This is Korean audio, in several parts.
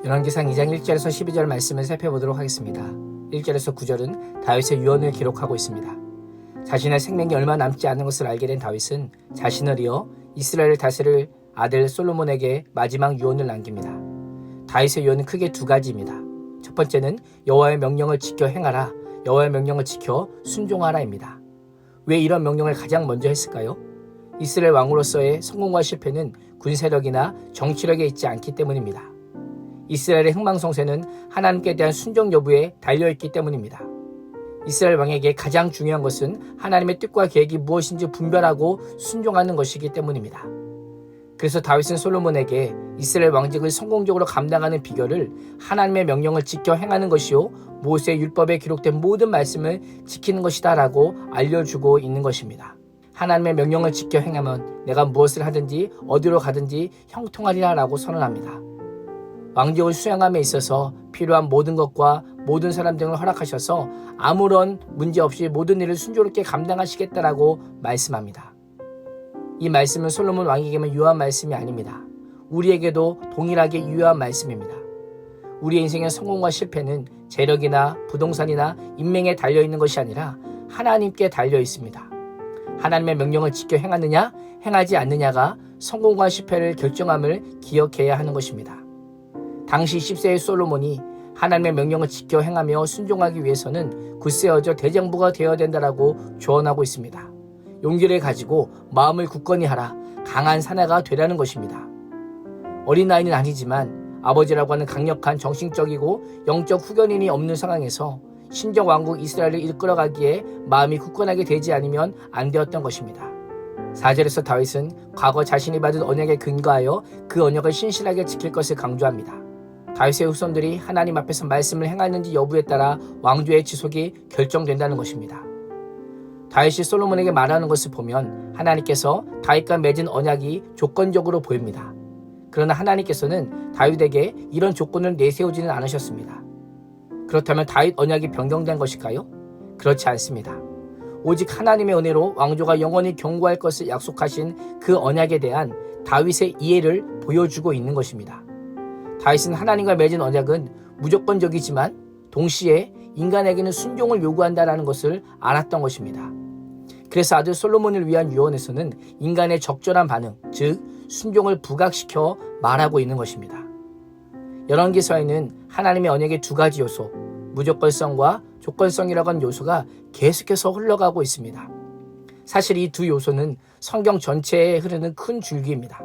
열왕기상 2장 1절에서 12절 말씀을 살펴보도록 하겠습니다. 1절에서 9절은 다윗의 유언을 기록하고 있습니다. 자신의 생명이 얼마 남지 않은 것을 알게 된 다윗은 자신을 이어 이스라엘을 다스릴 아들 솔로몬에게 마지막 유언을 남깁니다. 다윗의 유언은 크게 두 가지입니다. 첫 번째는 여호와의 명령을 지켜 행하라, 여호와의 명령을 지켜 순종하라입니다. 왜 이런 명령을 가장 먼저 했을까요? 이스라엘 왕으로서의 성공과 실패는 군세력이나 정치력에 있지 않기 때문입니다. 이스라엘의 흥망성쇠는 하나님께 대한 순종 여부에 달려있기 때문입니다. 이스라엘 왕에게 가장 중요한 것은 하나님의 뜻과 계획이 무엇인지 분별하고 순종하는 것이기 때문입니다. 그래서 다윗은 솔로몬에게 이스라엘 왕직을 성공적으로 감당하는 비결을 하나님의 명령을 지켜 행하는 것이요 모세의 율법에 기록된 모든 말씀을 지키는 것이다 라고 알려주고 있는 것입니다. 하나님의 명령을 지켜 행하면 내가 무엇을 하든지 어디로 가든지 형통하리라 라고 선언합니다. 왕직을 수행함에 있어서 필요한 모든 것과 모든 사람 등을 허락하셔서 아무런 문제 없이 모든 일을 순조롭게 감당하시겠다라고 말씀합니다. 이 말씀은 솔로몬 왕에게만 유효한 말씀이 아닙니다. 우리에게도 동일하게 유효한 말씀입니다. 우리의 인생의 성공과 실패는 재력이나 부동산이나 인명에 달려있는 것이 아니라 하나님께 달려있습니다. 하나님의 명령을 지켜 행하느냐 행하지 않느냐가 성공과 실패를 결정함을 기억해야 하는 것입니다. 당시 10세의 솔로몬이 하나님의 명령을 지켜 행하며 순종하기 위해서는 굳세어져 대장부가 되어야 된다라고 조언하고 있습니다. 용기를 가지고 마음을 굳건히 하라, 강한 사내가 되라는 것입니다. 어린 나이는 아니지만 아버지라고 하는 강력한 정신적이고 영적 후견인이 없는 상황에서 신정 왕국 이스라엘을 이끌어가기에 마음이 굳건하게 되지 않으면 안 되었던 것입니다. 4절에서 다윗은 과거 자신이 받은 언약에 근거하여 그 언약을 신실하게 지킬 것을 강조합니다. 다윗의 후손들이 하나님 앞에서 말씀을 행하는지 여부에 따라 왕조의 지속이 결정된다는 것입니다. 다윗이 솔로몬에게 말하는 것을 보면 하나님께서 다윗과 맺은 언약이 조건적으로 보입니다. 그러나 하나님께서는 다윗에게 이런 조건을 내세우지는 않으셨습니다. 그렇다면 다윗 언약이 변경된 것일까요? 그렇지 않습니다. 오직 하나님의 은혜로 왕조가 영원히 경고할 것을 약속하신 그 언약에 대한 다윗의 이해를 보여주고 있는 것입니다. 다윗은 하나님과 맺은 언약은 무조건적이지만 동시에 인간에게는 순종을 요구한다는 것을 알았던 것입니다. 그래서 아들 솔로몬을 위한 유언에서는 인간의 적절한 반응, 즉 순종을 부각시켜 말하고 있는 것입니다. 열왕기서에는 하나님의 언약의 두 가지 요소, 무조건성과 조건성이라고 하는 요소가 계속해서 흘러가고 있습니다. 사실 이 두 요소는 성경 전체에 흐르는 큰 줄기입니다.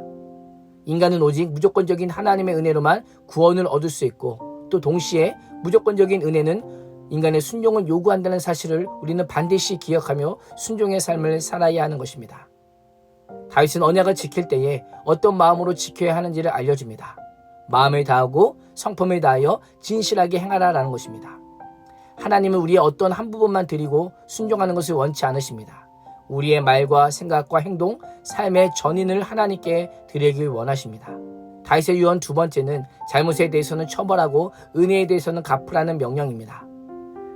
인간은 오직 무조건적인 하나님의 은혜로만 구원을 얻을 수 있고 또 동시에 무조건적인 은혜는 인간의 순종을 요구한다는 사실을 우리는 반드시 기억하며 순종의 삶을 살아야 하는 것입니다. 다윗은 언약을 지킬 때에 어떤 마음으로 지켜야 하는지를 알려줍니다. 마음을 다하고 성품을 다하여 진실하게 행하라라는 것입니다. 하나님은 우리의 어떤 한 부분만 드리고 순종하는 것을 원치 않으십니다. 우리의 말과 생각과 행동, 삶의 전인을 하나님께 드리길 원하십니다. 다윗의 유언 두 번째는 잘못에 대해서는 처벌하고 은혜에 대해서는 갚으라는 명령입니다.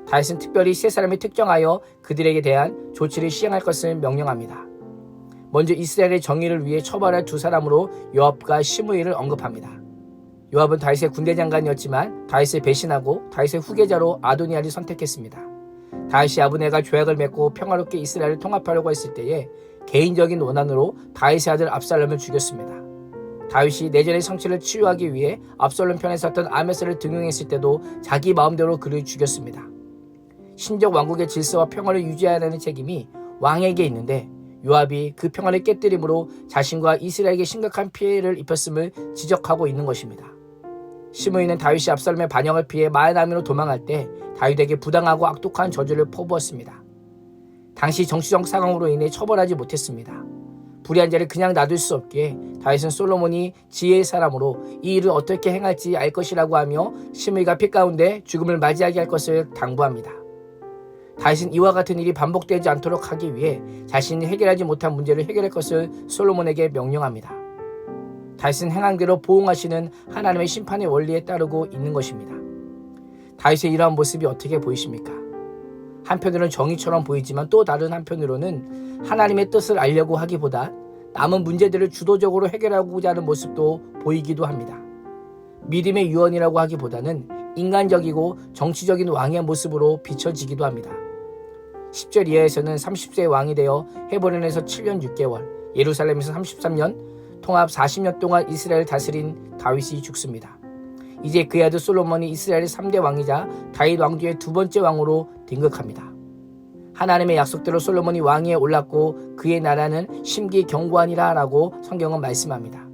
다윗은 특별히 세 사람을 특정하여 그들에게 대한 조치를 시행할 것을 명령합니다. 먼저 이스라엘의 정의를 위해 처벌할 두 사람으로 요압과 시므이를 언급합니다. 요압은 다윗의 군대 장관이었지만 다윗을 배신하고 다윗의 후계자로 아도니아를 선택했습니다. 다윗이 아브네가 조약을 맺고 평화롭게 이스라엘을 통합하려고 했을 때에 개인적인 원한으로 다윗의 아들 압살롬을 죽였습니다. 다윗이 내전의 성취를 치유하기 위해 압살롬 편에 섰던 아메스를 등용했을 때도 자기 마음대로 그를 죽였습니다. 신적 왕국의 질서와 평화를 유지해야 하는 책임이 왕에게 있는데 요압이 그 평화를 깨뜨림으로 자신과 이스라엘에게 심각한 피해를 입혔음을 지적하고 있는 것입니다. 시므이는 다윗이 압살롬의 반역을 피해 마하나임으로 도망할 때 다윗에게 부당하고 악독한 저주를 퍼부었습니다. 당시 정치적 상황으로 인해 처벌하지 못했습니다. 불의한 자를 그냥 놔둘 수 없기에 다윗은 솔로몬이 지혜의 사람으로 이 일을 어떻게 행할지 알 것이라고 하며 시므이가 피 가운데 죽음을 맞이하게 할 것을 당부합니다. 다윗은 이와 같은 일이 반복되지 않도록 하기 위해 자신이 해결하지 못한 문제를 해결할 것을 솔로몬에게 명령합니다. 다윗은 행한 대로 보응하시는 하나님의 심판의 원리에 따르고 있는 것입니다. 다윗의 이러한 모습이 어떻게 보이십니까? 한편으로는 정의처럼 보이지만 또 다른 한편으로는 하나님의 뜻을 알려고 하기보다 남은 문제들을 주도적으로 해결하고자 하는 모습도 보이기도 합니다. 믿음의 유언이라고 하기보다는 인간적이고 정치적인 왕의 모습으로 비춰지기도 합니다. 10절 이하에서는 30세의 왕이 되어 헤브론에서 7년 6개월, 예루살렘에서 33년, 통합 40년 동안 이스라엘을 다스린 다윗이 죽습니다. 이제 그의 아들 솔로몬이 이스라엘의 3대 왕이자 다윗 왕 뒤에 두 번째 왕으로 등극합니다. 하나님의 약속대로 솔로몬이 왕위에 올랐고 그의 나라는 심기경고하니라 라고 성경은 말씀합니다.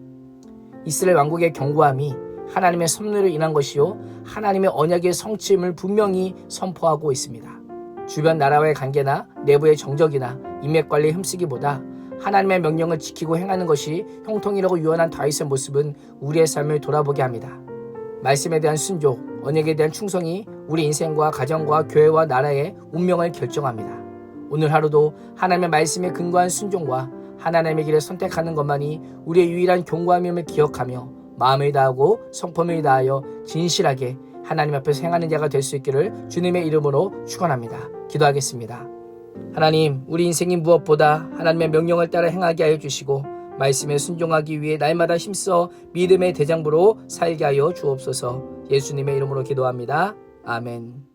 이스라엘 왕국의 경고함이 하나님의 섭리로 인한 것이요 하나님의 언약의 성취임을 분명히 선포하고 있습니다. 주변 나라와의 관계나 내부의 정적이나 인맥관리에 힘쓰기보다 하나님의 명령을 지키고 행하는 것이 형통이라고 유언한 다윗의 모습은 우리의 삶을 돌아보게 합니다. 말씀에 대한 순종, 언약에 대한 충성이 우리 인생과 가정과 교회와 나라의 운명을 결정합니다. 오늘 하루도 하나님의 말씀에 근거한 순종과 하나님의 길을 선택하는 것만이 우리의 유일한 경고함임을 기억하며 마음을 다하고 성품을 다하여 진실하게 하나님 앞에서 행하는 자가 될 수 있기를 주님의 이름으로 축원합니다. 기도하겠습니다. 하나님, 우리 인생이 무엇보다 하나님의 명령을 따라 행하게 하여 주시고 말씀에 순종하기 위해 날마다 힘써 믿음의 대장부로 살게 하여 주옵소서. 예수님의 이름으로 기도합니다. 아멘.